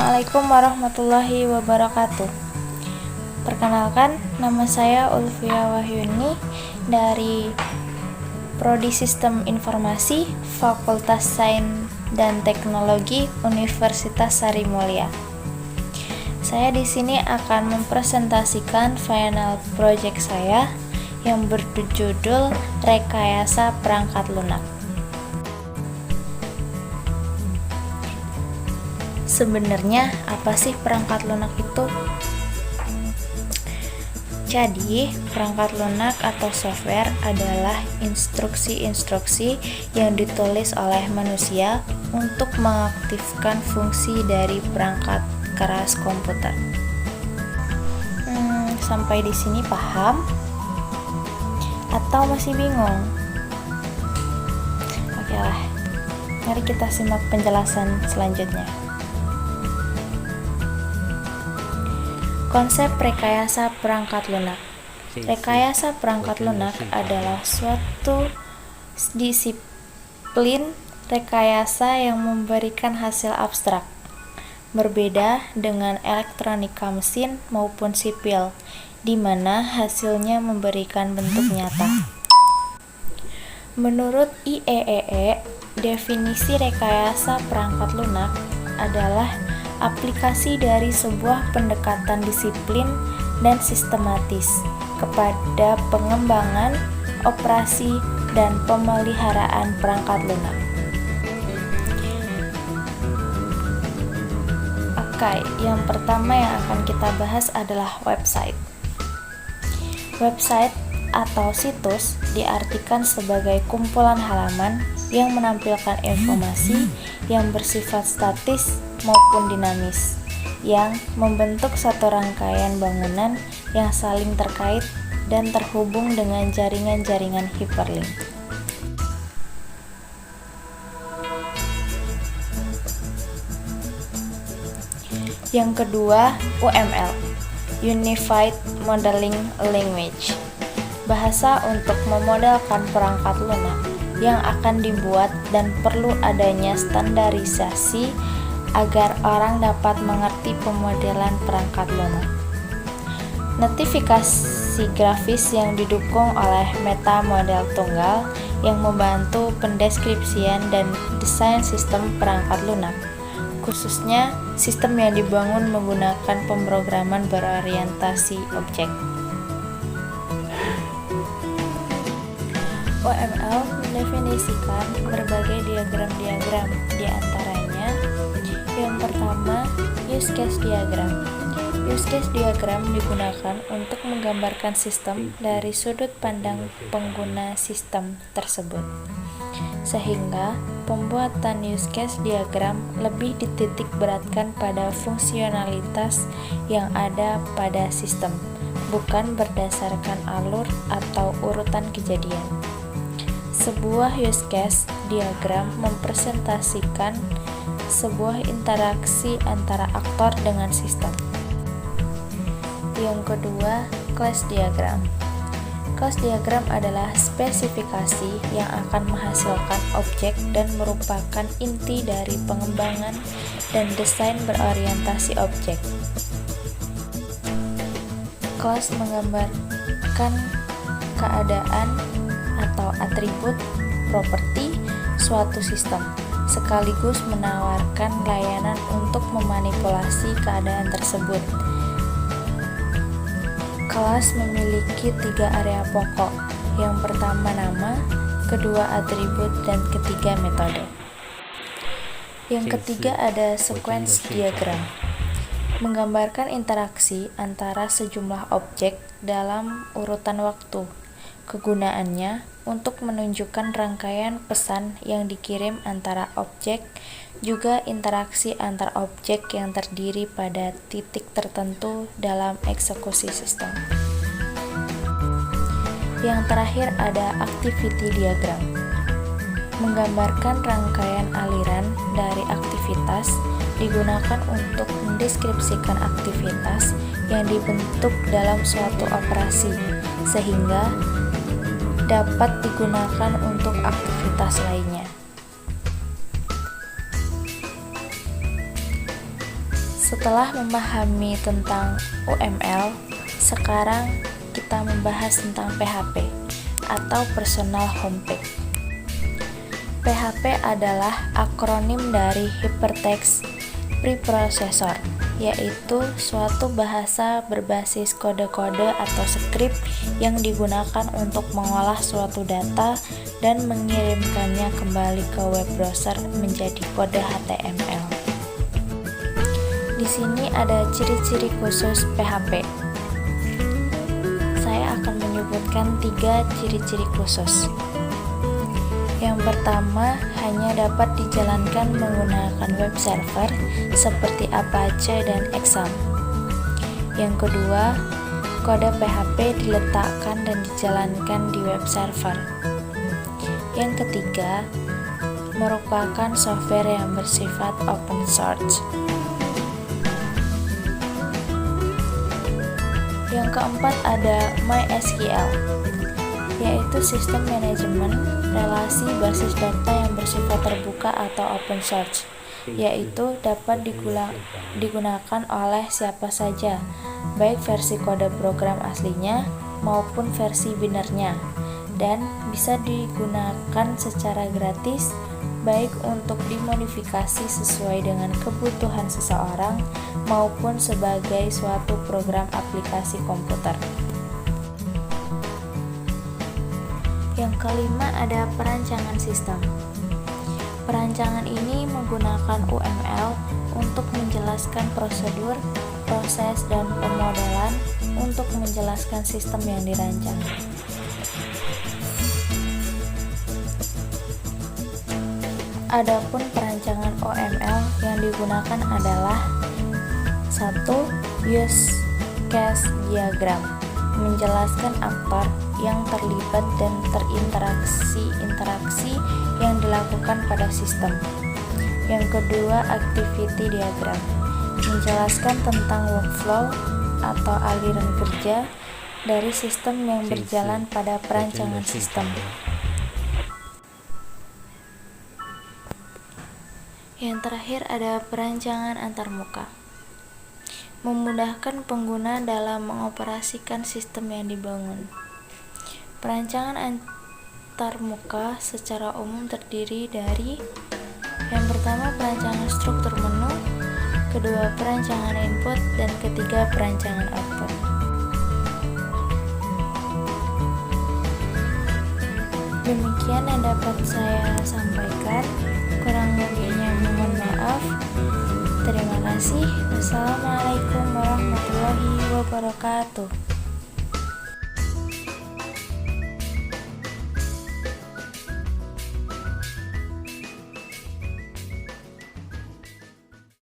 Assalamualaikum warahmatullahi wabarakatuh. Perkenalkan, nama saya Ulfia Wahyuni dari Prodi Sistem Informasi Fakultas Sains dan Teknologi Universitas Sari Mulia. Saya di sini akan mempresentasikan final project saya yang berjudul Rekayasa Perangkat Lunak. Sebenarnya apa sih perangkat lunak itu? Jadi, perangkat lunak atau software adalah instruksi-instruksi yang ditulis oleh manusia untuk mengaktifkan fungsi dari perangkat keras komputer. Sampai di sini paham? Atau masih bingung? Oke lah, mari kita simak penjelasan selanjutnya. Konsep rekayasa perangkat lunak. Rekayasa perangkat lunak adalah suatu disiplin rekayasa yang memberikan hasil abstrak, berbeda dengan elektronika mesin maupun sipil, di mana hasilnya memberikan bentuk nyata. Menurut IEEE, definisi rekayasa perangkat lunak adalah aplikasi dari sebuah pendekatan disiplin dan sistematis kepada pengembangan, operasi, dan pemeliharaan perangkat lunak. Oke, yang pertama yang akan kita bahas adalah website. Website atau situs diartikan sebagai kumpulan halaman yang menampilkan informasi yang bersifat statis maupun dinamis, yang membentuk satu rangkaian bangunan yang saling terkait dan terhubung dengan jaringan-jaringan hyperlink. Yang kedua, UML, Unified Modeling Language, bahasa untuk memodelkan perangkat lunak yang akan dibuat dan perlu adanya standarisasi agar orang dapat mengerti pemodelan perangkat lunak. Notifikasi grafis yang didukung oleh meta model tunggal yang membantu pendeskripsian dan desain sistem perangkat lunak, khususnya sistem yang dibangun menggunakan pemrograman berorientasi objek. OML mendefinisikan berbagai diagram-diagram, di antaranya yang pertama, use case diagram. Use case diagram digunakan untuk menggambarkan sistem dari sudut pandang pengguna sistem tersebut, sehingga pembuatan use case diagram lebih dititik beratkan pada fungsionalitas yang ada pada sistem, bukan berdasarkan alur atau urutan kejadian. Sebuah use case diagram mempresentasikan sebuah interaksi antara aktor dengan sistem. Yang kedua, class diagram. Class diagram adalah spesifikasi yang akan menghasilkan objek dan merupakan inti dari pengembangan dan desain berorientasi objek. Class menggambarkan keadaan atau atribut properti suatu sistem, sekaligus menawarkan layanan untuk memanipulasi keadaan tersebut. Kelas memiliki 3 area pokok. Yang pertama nama, kedua atribut, dan ketiga metode. Yang ketiga ada sequence diagram, menggambarkan interaksi antara sejumlah objek dalam urutan waktu. Kegunaannya untuk menunjukkan rangkaian pesan yang dikirim antara objek, juga interaksi antar objek yang terdiri pada titik tertentu dalam eksekusi sistem. Yang terakhir ada activity diagram, menggambarkan rangkaian aliran dari aktivitas, digunakan untuk mendeskripsikan aktivitas yang dibentuk dalam suatu operasi, sehingga dapat digunakan untuk aktivitas lainnya. Setelah memahami tentang UML, sekarang kita membahas tentang PHP atau Personal Homepage. PHP adalah akronim dari Hypertext Preprocessor, yaitu suatu bahasa berbasis kode-kode atau skrip yang digunakan untuk mengolah suatu data dan mengirimkannya kembali ke web browser menjadi kode HTML. Di sini ada ciri-ciri khusus PHP. Saya akan menyebutkan 3 ciri-ciri khusus. Yang pertama, hanya dapat dijalankan menggunakan web server seperti Apache dan Exam. Yang kedua, kode PHP diletakkan dan dijalankan di web server. Yang ketiga, merupakan software yang bersifat open source. Yang keempat ada MySQL, yaitu sistem manajemen relasi basis data yang bersifat terbuka atau open source, yaitu dapat digunakan oleh siapa saja, baik versi kode program aslinya maupun versi binarnya, dan bisa digunakan secara gratis, baik untuk dimodifikasi sesuai dengan kebutuhan seseorang maupun sebagai suatu program aplikasi komputer. Yang kelima ada perancangan sistem. Perancangan ini menggunakan UML untuk menjelaskan prosedur, proses, dan pemodelan untuk menjelaskan sistem yang dirancang. Adapun perancangan OML yang digunakan adalah 1. Use case diagram, menjelaskan aktor yang terlibat dan interaksi yang dilakukan pada sistem. Yang kedua, activity diagram, menjelaskan tentang workflow atau aliran kerja dari sistem yang berjalan pada perancangan sistem. Yang terakhir ada perancangan antarmuka, memudahkan pengguna dalam mengoperasikan sistem yang dibangun. Perancangan antarmuka secara umum terdiri dari yang pertama perancangan struktur menu, kedua perancangan input, dan ketiga perancangan output. Demikian yang dapat saya sampaikan, kurang lebihnya mohon maaf. Terima kasih. Wassalamualaikum warahmatullahi wabarakatuh.